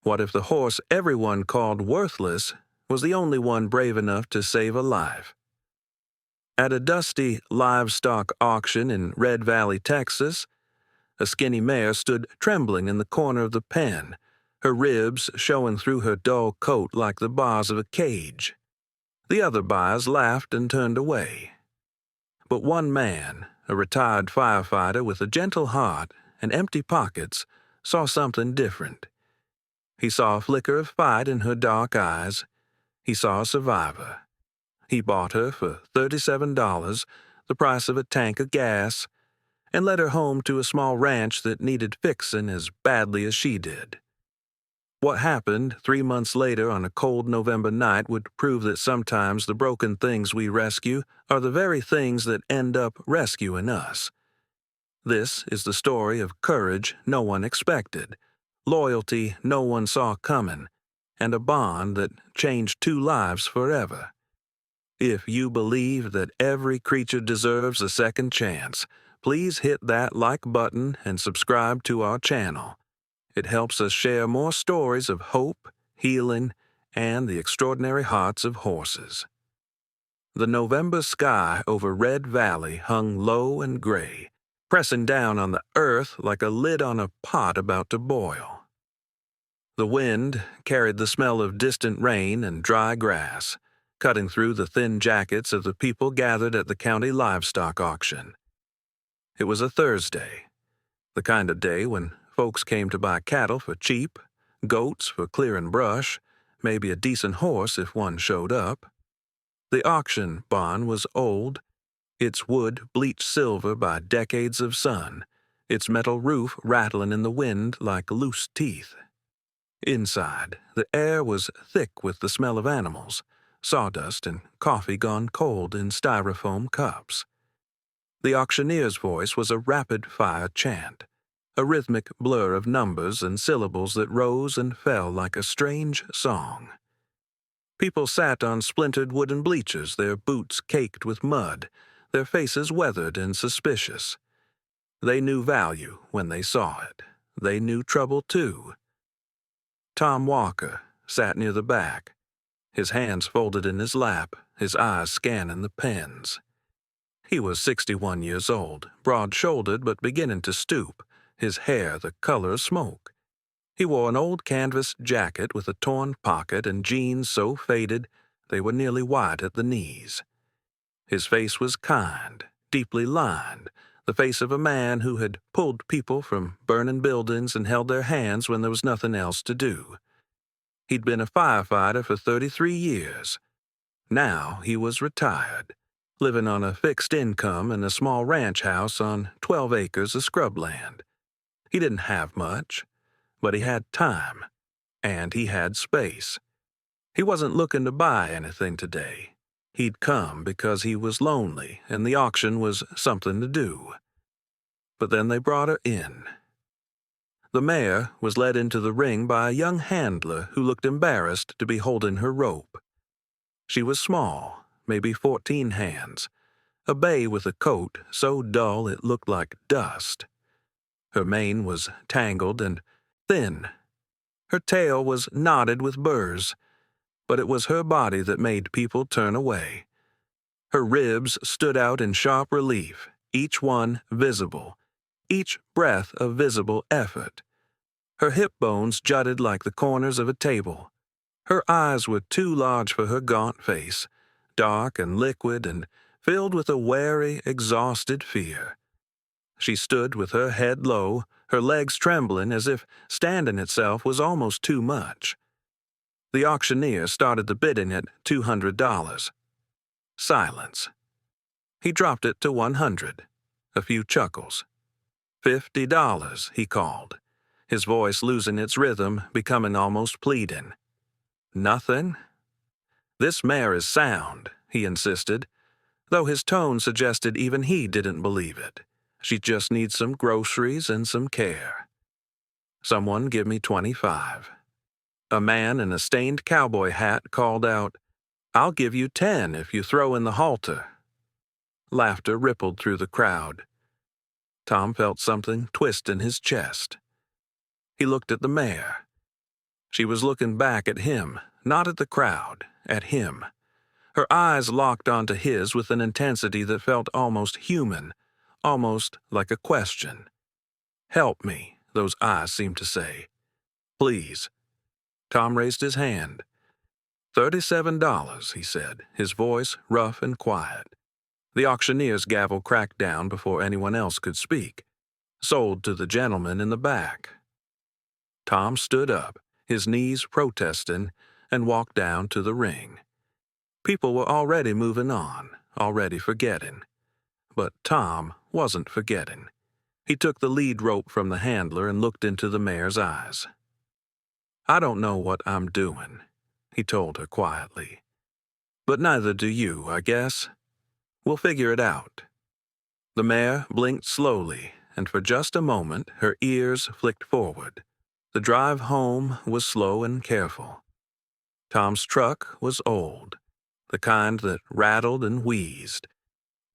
What if the horse everyone called worthless was the only one brave enough to save a life? At a dusty livestock auction in Red Valley, Texas, a skinny mare stood trembling in the corner of the pen, her ribs showing through her dull coat like the bars of a cage. The other buyers laughed and turned away. But one man, a retired firefighter with a gentle heart and empty pockets, saw something different. He saw a flicker of fight in her dark eyes. He saw a survivor. He bought her for $37, the price of a tank of gas, and led her home to a small ranch that needed fixing as badly as she did. What happened 3 months later on a cold November night would prove that sometimes the broken things we rescue are the very things that end up rescuing us. This is the story of courage no one expected, loyalty no one saw coming, and a bond that changed two lives forever. If you believe that every creature deserves a second chance, please hit that like button and subscribe to our channel. It helps us share more stories of hope, healing, and the extraordinary hearts of horses. The November sky over Red Valley hung low and gray, pressing down on the earth like a lid on a pot about to boil. The wind carried the smell of distant rain and dry grass, cutting through the thin jackets of the people gathered at the county livestock auction. It was a Thursday, the kind of day when folks came to buy cattle for cheap, goats for clearing brush, maybe a decent horse if one showed up. The auction barn was old, its wood bleached silver by decades of sun, its metal roof rattling in the wind like loose teeth. Inside, the air was thick with the smell of animals, sawdust and coffee gone cold in styrofoam cups. The auctioneer's voice was a rapid-fire chant, a rhythmic blur of numbers and syllables that rose and fell like a strange song. People sat on splintered wooden bleachers, their boots caked with mud, their faces weathered and suspicious. They knew value when they saw it. They knew trouble, too. Tom Walker sat near the back, his hands folded in his lap, his eyes scanning the pens. He was 61 years old, broad-shouldered but beginning to stoop, his hair the color of smoke. He wore an old canvas jacket with a torn pocket and jeans so faded they were nearly white at the knees. His face was kind, deeply lined, the face of a man who had pulled people from burning buildings and held their hands when there was nothing else to do. He'd been a firefighter for 33 years. Now he was retired, living on a fixed income in a small ranch house on 12 acres of scrubland. He didn't have much, but he had time, and he had space. He wasn't looking to buy anything today. He'd come because he was lonely, and the auction was something to do. But then they brought her in. The mare was led into the ring by a young handler who looked embarrassed to be holding her rope. She was small, maybe 14 hands, a bay with a coat so dull it looked like dust. Her mane was tangled and thin. Her tail was knotted with burrs, but it was her body that made people turn away. Her ribs stood out in sharp relief, each one visible, each breath a visible effort. Her hip bones jutted like the corners of a table. Her eyes were too large for her gaunt face, dark and liquid and filled with a wary, exhausted fear. She stood with her head low, her legs trembling as if standing itself was almost too much. The auctioneer started the bidding at $200. Silence. He dropped it to $100. A few chuckles. $50, he called, his voice losing its rhythm, becoming almost pleading. Nothing? This mare is sound, he insisted, though his tone suggested even he didn't believe it. She just needs some groceries and some care. Someone give me 25. A man in a stained cowboy hat called out, "I'll give you 10 if you throw in the halter." Laughter rippled through the crowd. Tom felt something twist in his chest. He looked at the mare. She was looking back at him, not at the crowd, at him. Her eyes locked onto his with an intensity that felt almost human, almost like a question. "Help me," those eyes seemed to say. "Please." Tom raised his hand. $37, he said, his voice rough and quiet. The auctioneer's gavel cracked down before anyone else could speak. "Sold to the gentleman in the back." Tom stood up, his knees protesting, and walked down to the ring. People were already moving on, already forgetting. But Tom wasn't forgetting. He took the lead rope from the handler and looked into the mare's eyes. "I don't know what I'm doing," he told her quietly. "But neither do you, I guess. We'll figure it out." The mare blinked slowly, and for just a moment her ears flicked forward. The drive home was slow and careful. Tom's truck was old, the kind that rattled and wheezed,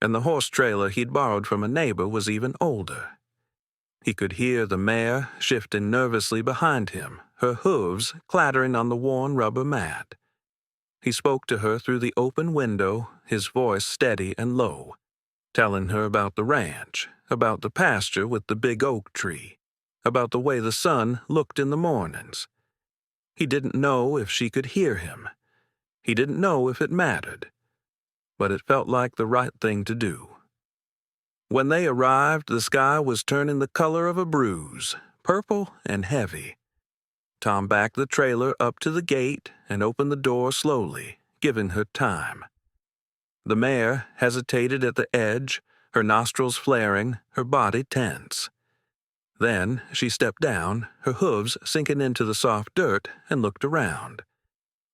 and the horse trailer he'd borrowed from a neighbor was even older. He could hear the mare shifting nervously behind him, her hooves clattering on the worn rubber mat. He spoke to her through the open window, his voice steady and low, telling her about the ranch, about the pasture with the big oak tree, about the way the sun looked in the mornings. He didn't know if she could hear him. He didn't know if it mattered. But it felt like the right thing to do. When they arrived, the sky was turning the color of a bruise, purple and heavy. Tom backed the trailer up to the gate and opened the door slowly, giving her time. The mare hesitated at the edge, her nostrils flaring, her body tense. Then she stepped down, her hooves sinking into the soft dirt, and looked around.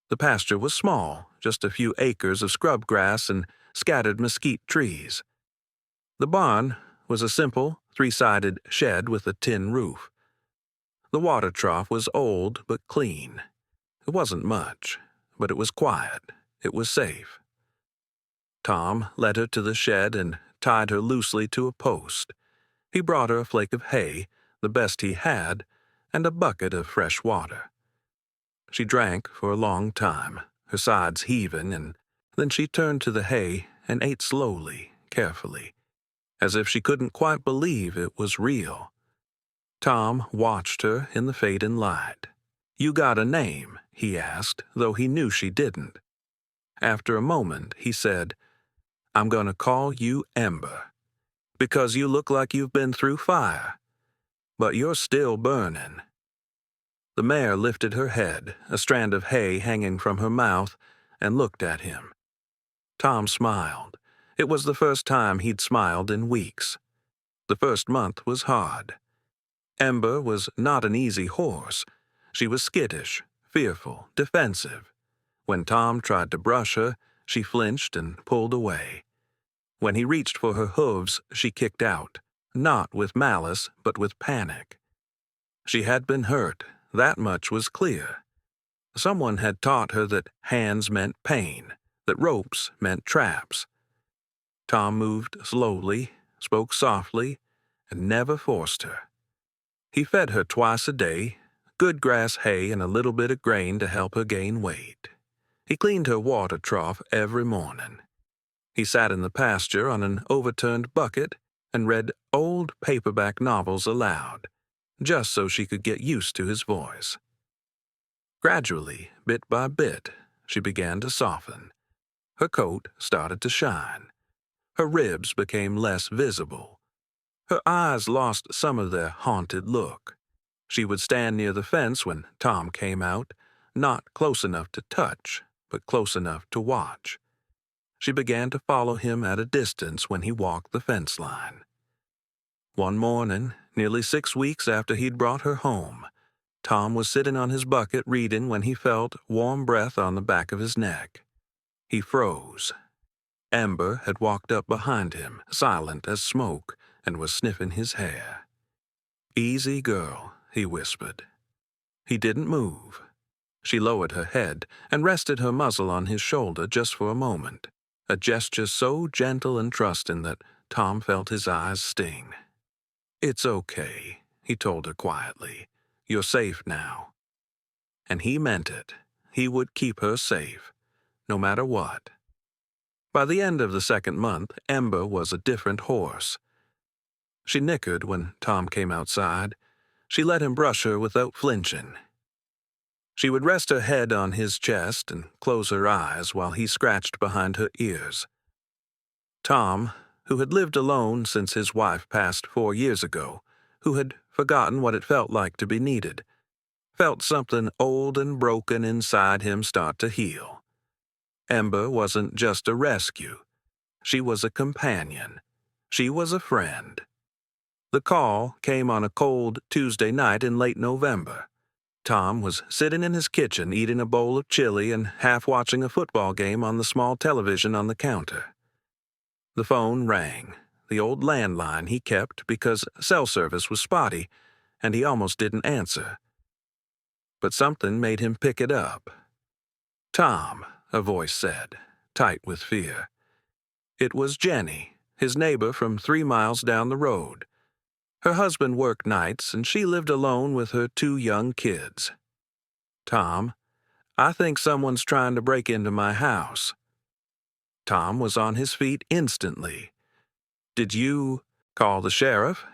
The pasture was small, just a few acres of scrub grass and scattered mesquite trees. The barn was a simple, three-sided shed with a tin roof. The water trough was old but clean. It wasn't much, but it was quiet. It was safe. Tom led her to the shed and tied her loosely to a post. He brought her a flake of hay, the best he had, and a bucket of fresh water. She drank for a long time, her sides heaving, and then she turned to the hay and ate slowly, carefully, as if she couldn't quite believe it was real. Tom watched her in the fading light. "You got a name?" he asked, though he knew she didn't. After a moment, he said, "I'm going to call you Ember, because you look like you've been through fire, but you're still burning." The mare lifted her head, a strand of hay hanging from her mouth, and looked at him. Tom smiled. It was the first time he'd smiled in weeks. The first month was hard. Ember was not an easy horse. She was skittish, fearful, defensive. When Tom tried to brush her, she flinched and pulled away. When he reached for her hooves, she kicked out, not with malice, but with panic. She had been hurt, that much was clear. Someone had taught her that hands meant pain, that ropes meant traps. Tom moved slowly, spoke softly, and never forced her. He fed her twice a day, good grass hay and a little bit of grain to help her gain weight. He cleaned her water trough every morning. He sat in the pasture on an overturned bucket and read old paperback novels aloud, just so she could get used to his voice. Gradually, bit by bit, she began to soften. Her coat started to shine. Her ribs became less visible. Her eyes lost some of their haunted look. She would stand near the fence when Tom came out, not close enough to touch, but close enough to watch. She began to follow him at a distance when he walked the fence line. One morning, nearly 6 weeks after he'd brought her home, Tom was sitting on his bucket reading when he felt warm breath on the back of his neck. He froze. Ember had walked up behind him, silent as smoke, and was sniffing his hair. "Easy, girl," he whispered. He didn't move. She lowered her head and rested her muzzle on his shoulder just for a moment, a gesture so gentle and trusting that Tom felt his eyes sting. "It's okay," he told her quietly. "You're safe now." and he meant it. He would keep her safe, no matter what. By the end of the second month, Ember was a different horse. She nickered when Tom came outside. She let him brush her without flinching. She would rest her head on his chest and close her eyes while he scratched behind her ears. Tom, who had lived alone since his wife passed 4 years ago, who had forgotten what it felt like to be needed, felt something old and broken inside him start to heal. Ember wasn't just a rescue. She was a companion. She was a friend. The call came on a cold Tuesday night in late November. Tom was sitting in his kitchen eating a bowl of chili and half watching a football game on the small television on the counter. The phone rang, the old landline he kept because cell service was spotty, and he almost didn't answer. But something made him pick it up. "Tom," a voice said, tight with fear. It was Jenny, his neighbor from 3 miles down the road. Her husband worked nights, and she lived alone with her 2 young kids. "Tom, I think someone's trying to break into my house." Tom was on his feet instantly. "Did you call the sheriff?"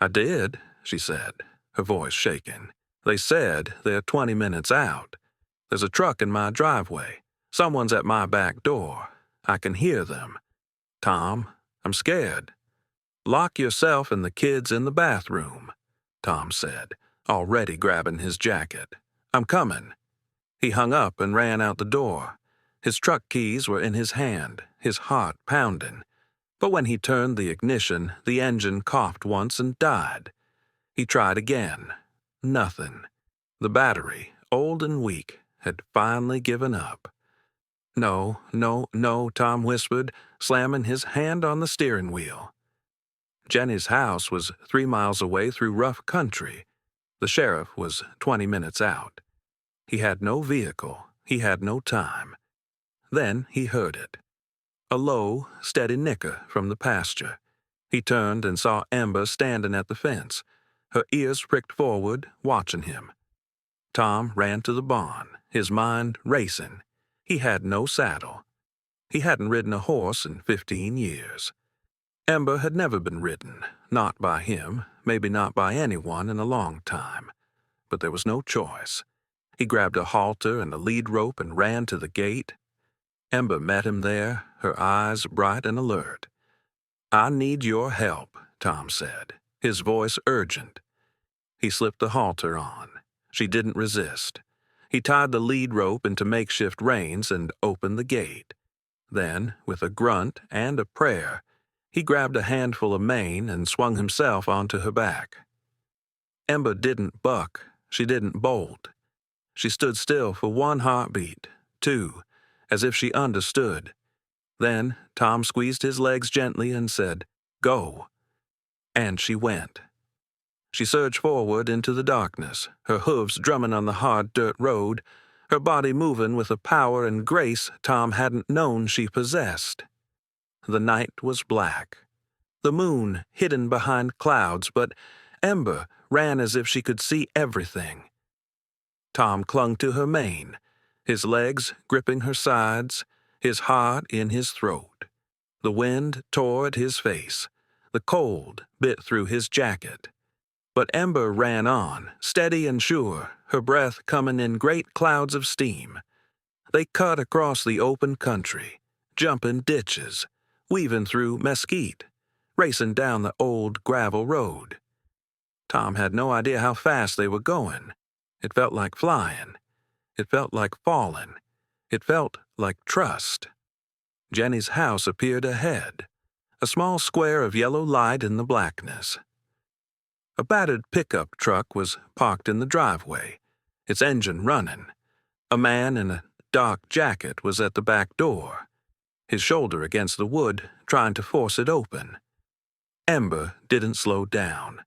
"I did," she said, her voice shaking. "They said they're 20 minutes out. There's a truck in my driveway. Someone's at my back door. I can hear them. Tom, I'm scared." "Lock yourself and the kids in the bathroom," Tom said, already grabbing his jacket. "I'm coming." He hung up and ran out the door. His truck keys were in his hand, his heart pounding. But when he turned the ignition, the engine coughed once and died. He tried again. Nothing. The battery, old and weak, had finally given up. "No, no, no," Tom whispered, slamming his hand on the steering wheel. Jenny's house was 3 miles away through rough country. The sheriff was 20 minutes out. He had no vehicle. He had no time. Then he heard it. A low, steady nicker from the pasture. He turned and saw Ember standing at the fence, her ears pricked forward, watching him. Tom ran to the barn, his mind racing. He had no saddle. He hadn't ridden a horse in 15 years. Ember had never been ridden, not by him, maybe not by anyone in a long time. But there was no choice. He grabbed a halter and a lead rope and ran to the gate. Ember met him there, her eyes bright and alert. "I need your help," Tom said, his voice urgent. He slipped the halter on. She didn't resist. He tied the lead rope into makeshift reins and opened the gate. Then, with a grunt and a prayer, he grabbed a handful of mane and swung himself onto her back. Ember didn't buck. She didn't bolt. She stood still for 1 heartbeat, 2, as if she understood. Then Tom squeezed his legs gently and said, "Go." And she went. She surged forward into the darkness, her hooves drumming on the hard dirt road, her body moving with a power and grace Tom hadn't known she possessed. The night was black, the moon hidden behind clouds, but Ember ran as if she could see everything. Tom clung to her mane, his legs gripping her sides, his heart in his throat. The wind tore at his face. The cold bit through his jacket. But Ember ran on, steady and sure, her breath coming in great clouds of steam. They cut across the open country, jumping ditches, weaving through mesquite, racing down the old gravel road. Tom had no idea how fast they were going. It felt like flying. It felt like falling. It felt like trust. Jenny's house appeared ahead, a small square of yellow light in the blackness. A battered pickup truck was parked in the driveway, its engine running. A man in a dark jacket was at the back door, his shoulder against the wood, trying to force it open. Ember didn't slow down.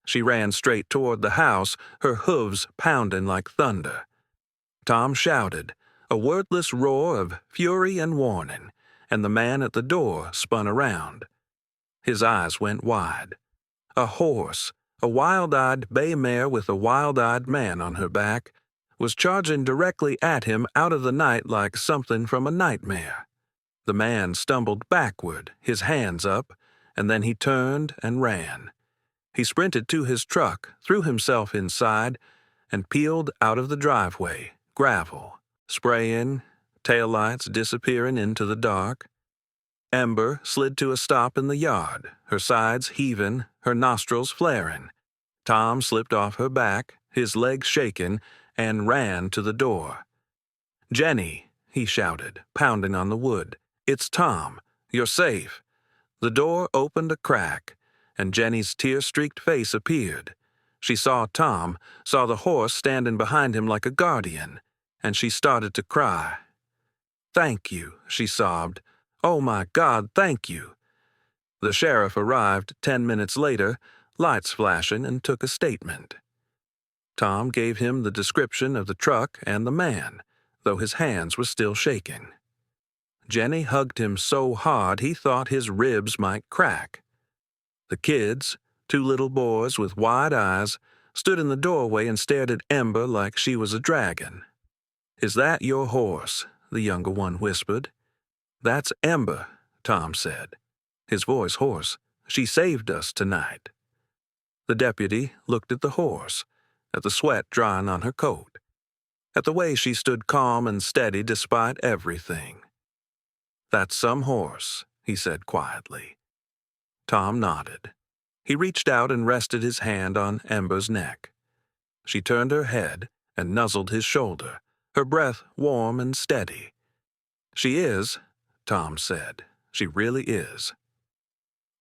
She ran straight toward the house, her hooves pounding like thunder. Tom shouted, a wordless roar of fury and warning, and the man at the door spun around. His eyes went wide. A horse, a wild-eyed bay mare with a wild-eyed man on her back, was charging directly at him out of the night like something from a nightmare. The man stumbled backward, his hands up, and then he turned and ran. He sprinted to his truck, threw himself inside, and peeled out of the driveway, gravel, spraying, taillights disappearing into the dark. Ember slid to a stop in the yard, her sides heaving, her nostrils flaring. Tom slipped off her back, his legs shaking, and ran to the door. "Jenny," he shouted, pounding on the wood. "It's Tom. You're safe." The door opened a crack, and Jenny's tear-streaked face appeared. She saw Tom, saw the horse standing behind him like a guardian, and she started to cry. "Thank you," she sobbed. "Oh my God, thank you." The sheriff arrived 10 minutes later, lights flashing, and took a statement. Tom gave him the description of the truck and the man, though his hands were still shaking. Jenny hugged him so hard he thought his ribs might crack. The kids, 2 little boys with wide eyes, stood in the doorway and stared at Ember like she was a dragon. "Is that your horse?" the younger one whispered. "That's Ember," Tom said, his voice hoarse. "She saved us tonight." The deputy looked at the horse, at the sweat drying on her coat, at the way she stood calm and steady despite everything. "That's some horse," he said quietly. Tom nodded. He reached out and rested his hand on Ember's neck. She turned her head and nuzzled his shoulder, her breath warm and steady. "She is," Tom said. "She really is."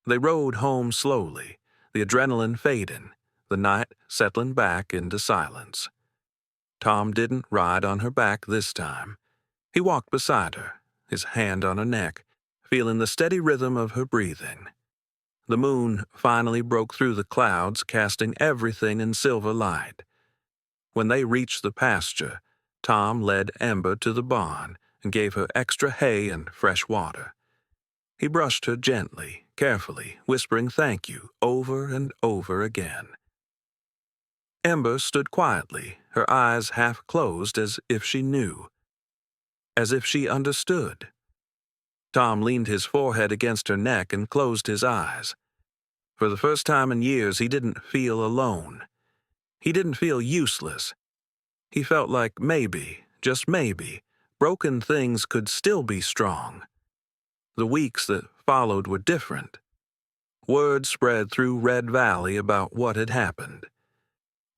They rode home slowly, the adrenaline fading, the night settling back into silence. Tom didn't ride on her back this time. He walked beside her, his hand on her neck, feeling the steady rhythm of her breathing. The moon finally broke through the clouds, casting everything in silver light. When they reached the pasture, Tom led Ember to the barn and gave her extra hay and fresh water. He brushed her gently, carefully, whispering thank you over and over again. Ember stood quietly, her eyes half closed as if she knew, as if she understood. Tom leaned his forehead against her neck and closed his eyes. For the first time in years, he didn't feel alone. He didn't feel useless. He felt like maybe, just maybe, broken things could still be strong. The weeks that followed were different. Word spread through Red Valley about what had happened.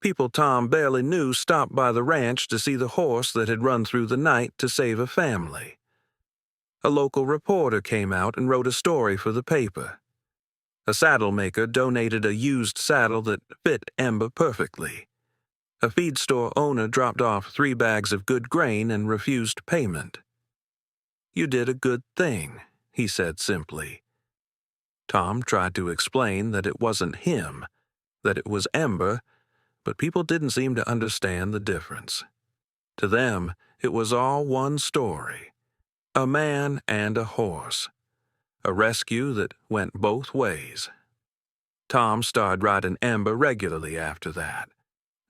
People Tom barely knew stopped by the ranch to see the horse that had run through the night to save a family. A local reporter came out and wrote a story for the paper. A saddle maker donated a used saddle that fit Ember perfectly. A feed store owner dropped off 3 bags of good grain and refused payment. "You did a good thing," he said simply. Tom tried to explain that it wasn't him, that it was Ember, but people didn't seem to understand the difference. To them, it was all one story. A man and a horse. A rescue that went both ways. Tom started riding Ember regularly after that.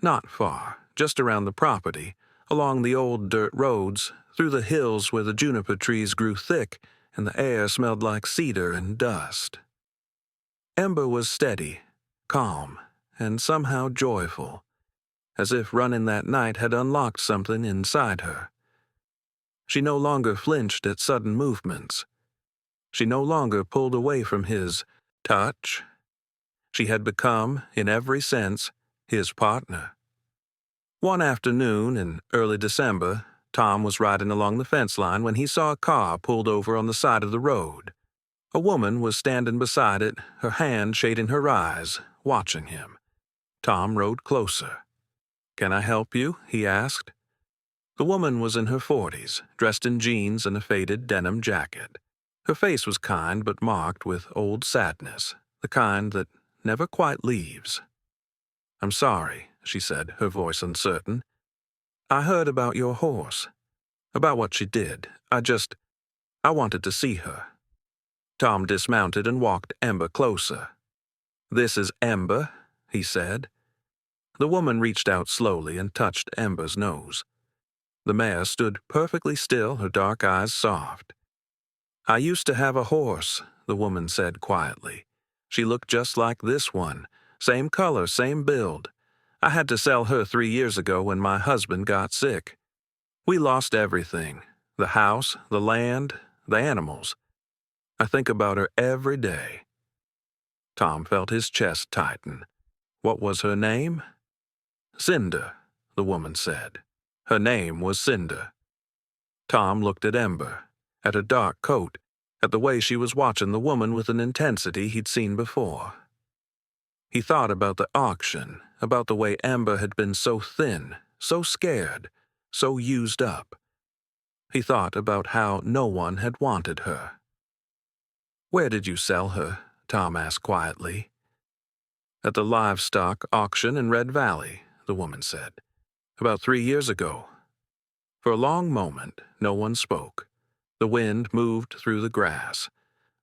Not far, just around the property, along the old dirt roads, through the hills where the juniper trees grew thick and the air smelled like cedar and dust. Ember was steady, calm, and somehow joyful, as if running that night had unlocked something inside her. She no longer flinched at sudden movements. She no longer pulled away from his touch. She had become, in every sense, his partner. One afternoon in early December, Tom was riding along the fence line when he saw a car pulled over on the side of the road. A woman was standing beside it, her hand shading her eyes, watching him. Tom rode closer. "Can I help you?" he asked. The woman was in her 40s, dressed in jeans and a faded denim jacket. Her face was kind but marked with old sadness, the kind that never quite leaves. "I'm sorry," she said, her voice uncertain. "I heard about your horse, about what she did. I wanted to see her." Tom dismounted and walked Ember closer. "This is Ember," he said. The woman reached out slowly and touched Ember's nose. The mare stood perfectly still, her dark eyes soft. "I used to have a horse," the woman said quietly. "She looked just like this one, same color, same build. I had to sell her 3 years ago when my husband got sick. We lost everything, the house, the land, the animals. I think about her every day." Tom felt his chest tighten. What was her name? Cinder, the woman said. Her name was Cinder. Tom looked at Ember, at her dark coat, at the way she was watching the woman with an intensity he'd seen before. He thought about the auction, about the way Ember had been so thin, so scared, so used up. He thought about how no one had wanted her. "Where did you sell her?" Tom asked quietly. "At the livestock auction in Red Valley," the woman said. "About 3 years ago." For a long moment, no one spoke. The wind moved through the grass.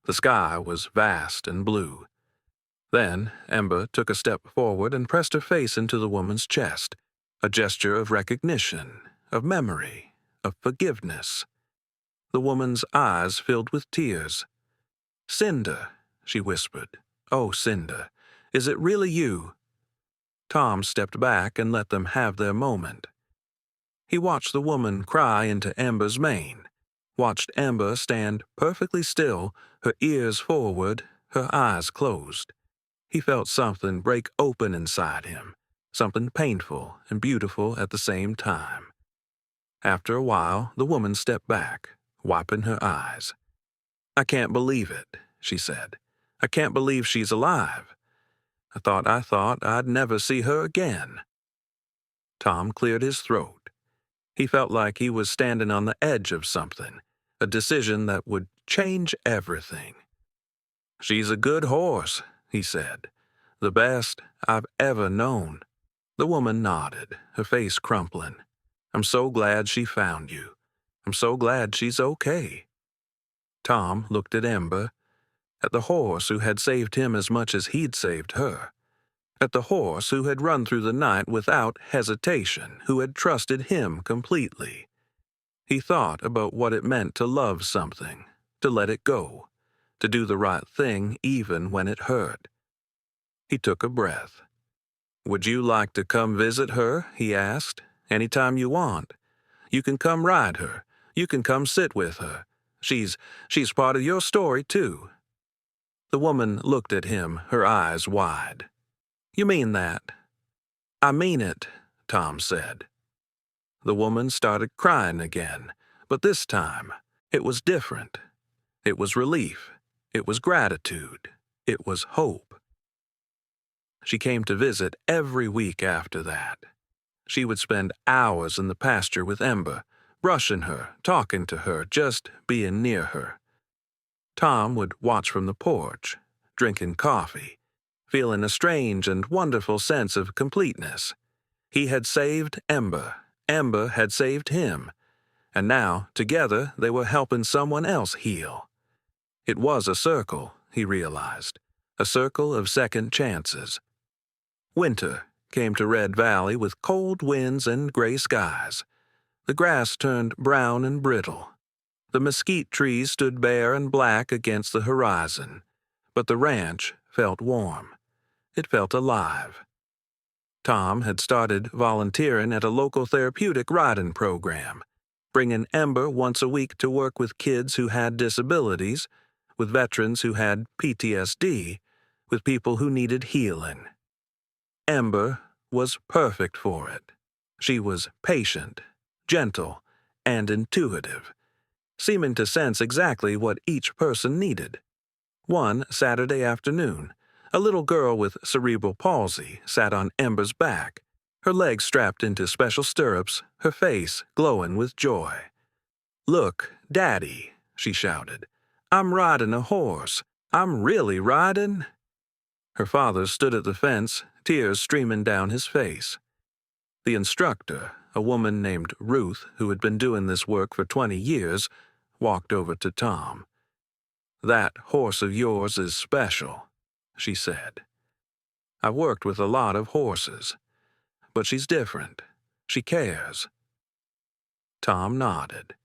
The sky was vast and blue. Then Ember took a step forward and pressed her face into the woman's chest, a gesture of recognition, of memory, of forgiveness. The woman's eyes filled with tears. "Cinder," she whispered. "Oh, Cinder, is it really you?" Tom stepped back and let them have their moment. He watched the woman cry into Ember's mane, watched Ember stand perfectly still, her ears forward, her eyes closed. He felt something break open inside him, something painful and beautiful at the same time. After a while, the woman stepped back, wiping her eyes. "I can't believe it," she said. "I can't believe she's alive. I thought I'd never see her again." Tom cleared his throat. He felt like he was standing on the edge of something, a decision that would change everything. "She's a good horse," he said. "The best I've ever known." The woman nodded, her face crumpling. "I'm so glad she found you. I'm so glad she's okay." Tom looked at Ember, at the horse who had saved him as much as he'd saved her, at the horse who had run through the night without hesitation, who had trusted him completely. He thought about what it meant to love something, to let it go, to do the right thing even when it hurt. He took a breath. "Would you like to come visit her?" he asked. "Anytime you want. You can come ride her. You can come sit with her. She's part of your story, too." The woman looked at him, her eyes wide. "You mean that?" "I mean it," Tom said. The woman started crying again, but this time it was different. It was relief. It was gratitude. It was hope. She came to visit every week after that. She would spend hours in the pasture with Ember, brushing her, talking to her, just being near her. Tom would watch from the porch, drinking coffee, feeling a strange and wonderful sense of completeness. He had saved Ember. Ember had saved him. And now, together, they were helping someone else heal. It was a circle, he realized, a circle of second chances. Winter came to Red Valley with cold winds and gray skies. The grass turned brown and brittle. The mesquite trees stood bare and black against the horizon. But the ranch felt warm. It felt alive. Tom had started volunteering at a local therapeutic riding program, bringing Ember once a week to work with kids who had disabilities, with veterans who had PTSD, with people who needed healing. Ember was perfect for it. She was patient, gentle, and intuitive, seeming to sense exactly what each person needed. One Saturday afternoon, a little girl with cerebral palsy sat on Ember's back, her legs strapped into special stirrups, her face glowing with joy. "Look, Daddy," she shouted. "I'm riding a horse. I'm really riding." Her father stood at the fence, tears streaming down his face. The instructor, a woman named Ruth who had been doing this work for 20 years, walked over to Tom. "That horse of yours is special," she said. "I've worked with a lot of horses. but she's different. She cares." Tom nodded.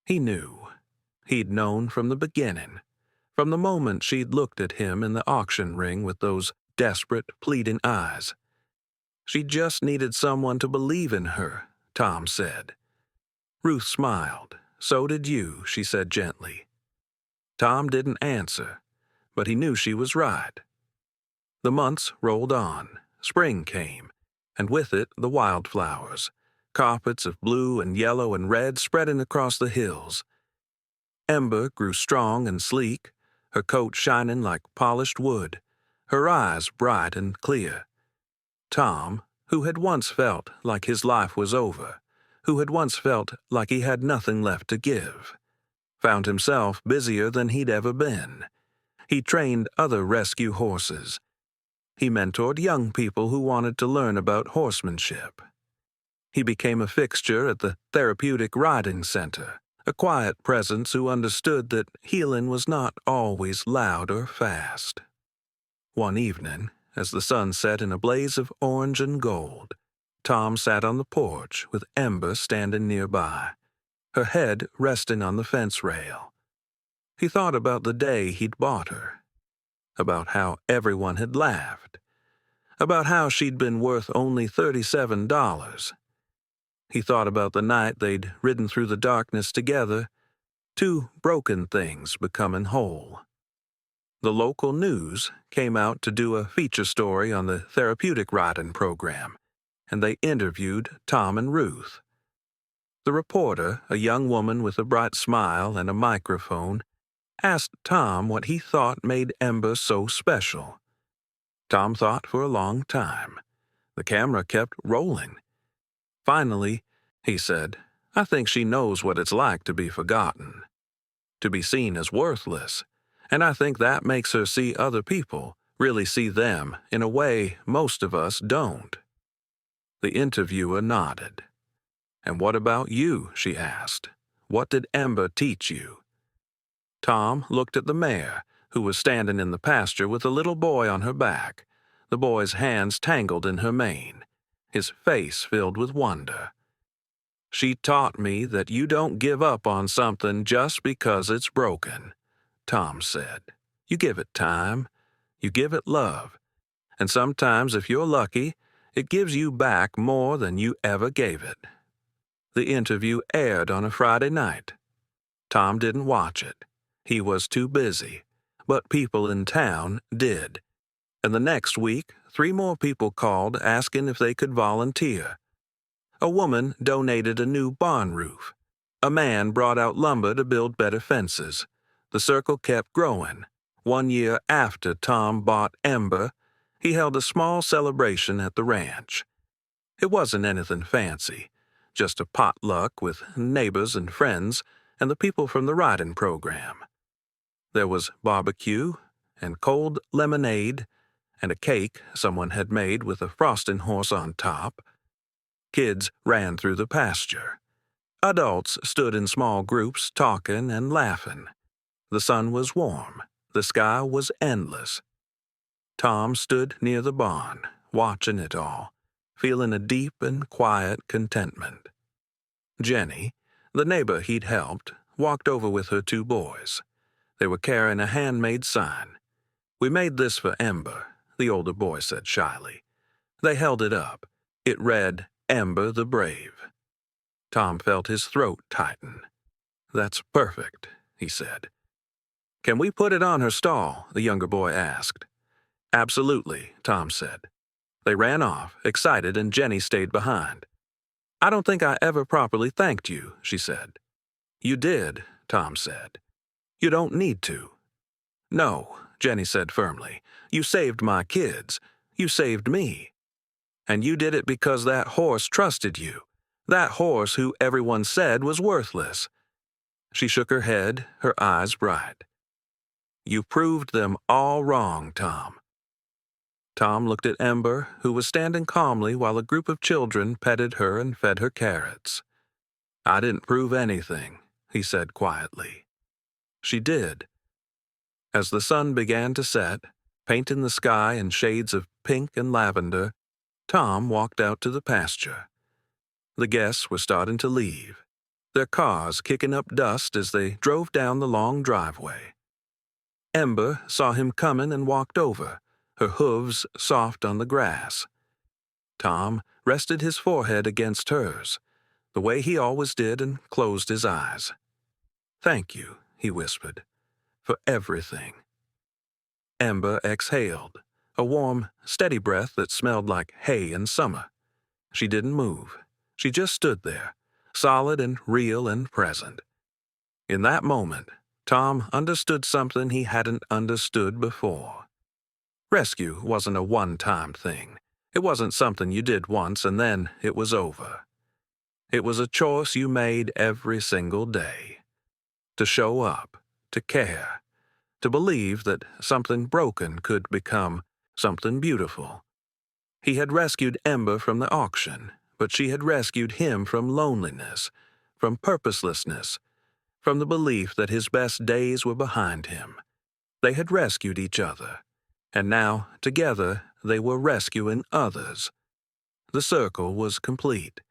He knew. He'd known from the beginning, from the moment she'd looked at him in the auction ring with those desperate, pleading eyes. She just needed someone to believe in her, Tom said. Ruth smiled. "So did you," she said gently. Tom didn't answer, but he knew she was right. The months rolled on. Spring came, and with it the wildflowers, carpets of blue and yellow and red spreading across the hills. Ember grew strong and sleek, her coat shining like polished wood, her eyes bright and clear. Tom, who had once felt like his life was over, who had once felt like he had nothing left to give, found himself busier than he'd ever been. He trained other rescue horses. He mentored young people who wanted to learn about horsemanship. He became a fixture at the Therapeutic riding center, a quiet presence who understood that healing was not always loud or fast. One evening, as the sun set in a blaze of orange and gold, Tom sat on the porch with Ember standing nearby, her head resting on the fence rail. He thought about the day he'd bought her, about how everyone had laughed, about how she'd been worth only $37. He thought about the night they'd ridden through the darkness together, two broken things becoming whole. The local news came out to do a feature story on the Therapeutic riding program, and they interviewed Tom and Ruth. The reporter, a young woman with a bright smile and a microphone, asked Tom what he thought made Ember so special. Tom thought for a long time. The camera kept rolling. Finally, he said, "I think she knows what it's like to be forgotten, to be seen as worthless, and I think that makes her see other people, really see them, in a way most of us don't." The interviewer nodded. "And what about you?" she asked. "What did Ember teach you?" Tom looked at the mare, who was standing in the pasture with a little boy on her back, the boy's hands tangled in her mane, his face filled with wonder. "She taught me that you don't give up on something just because it's broken," Tom said. "You give it time, you give it love, and sometimes, if you're lucky, it gives you back more than you ever gave it." The interview aired on a Friday night. Tom didn't watch it. He was too busy, but people in town did. And the next week, 3 more people called asking if they could volunteer. A woman donated a new barn roof. A man brought out lumber to build better fences. The circle kept growing. 1 year after Tom bought Ember, he held a small celebration at the ranch. It wasn't anything fancy, just a potluck with neighbors and friends and the people from the riding program. There was barbecue and cold lemonade and a cake someone had made with a frosting horse on top. Kids ran through the pasture. Adults stood in small groups talking and laughing. The sun was warm. The sky was endless. Tom stood near the barn, watching it all, feeling a deep and quiet contentment. Jenny, the neighbor he'd helped, walked over with her 2 boys. They were carrying a handmade sign. "We made this for Ember," the older boy said shyly. They held it up. It read, "Ember the Brave." Tom felt his throat tighten. "That's perfect," he said. "Can we put it on her stall?" the younger boy asked. "Absolutely," Tom said. They ran off, excited, and Jenny stayed behind. "I don't think I ever properly thanked you," she said. "You did," Tom said. "You don't need to." "No," Jenny said firmly. "You saved my kids. You saved me. And you did it because that horse trusted you. That horse who everyone said was worthless." She shook her head, her eyes bright. "You proved them all wrong, Tom." Tom looked at Ember, who was standing calmly while a group of children petted her and fed her carrots. "I didn't prove anything," he said quietly. She did. As the sun began to set, painting the sky in shades of pink and lavender, Tom walked out to the pasture. The guests were starting to leave, their cars kicking up dust as they drove down the long driveway. Ember saw him coming and walked over, her hooves soft on the grass. Tom rested his forehead against hers, the way he always did, and closed his eyes. "Thank you," he whispered, "for everything." Ember exhaled, a warm, steady breath that smelled like hay in summer. She didn't move. She just stood there, solid and real and present. In that moment, Tom understood something he hadn't understood before. Rescue wasn't a one-time thing. It wasn't something you did once and then it was over. It was a choice you made every single day. To show up, to care, to believe that something broken could become something beautiful. He had rescued Ember from the auction, but she had rescued him from loneliness, from purposelessness, from the belief that his best days were behind him. They had rescued each other, and now, together, they were rescuing others. The circle was complete.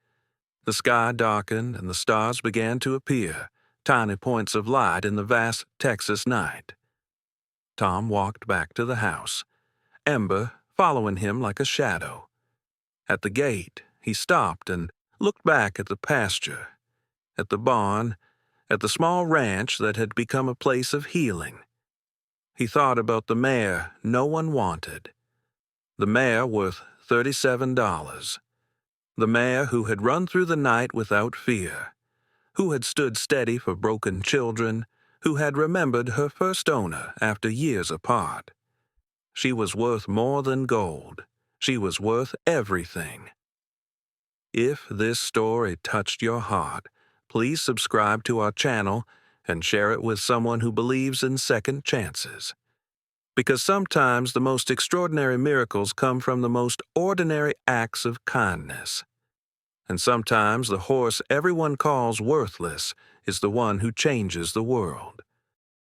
The sky darkened and the stars began to appear, tiny points of light in the vast Texas night. Tom walked back to the house, Ember following him like a shadow. At the gate, he stopped and looked back at the pasture, at the barn, at the small ranch that had become a place of healing. He thought about the mare no one wanted. The mare worth $37. The mare who had run through the night without fear, who had stood steady for broken children, who had remembered her first owner after years apart. She was worth more than gold. She was worth everything. If this story touched your heart, please subscribe to our channel and share it with someone who believes in second chances. Because sometimes the most extraordinary miracles come from the most ordinary acts of kindness. And sometimes the horse everyone calls worthless is the one who changes the world.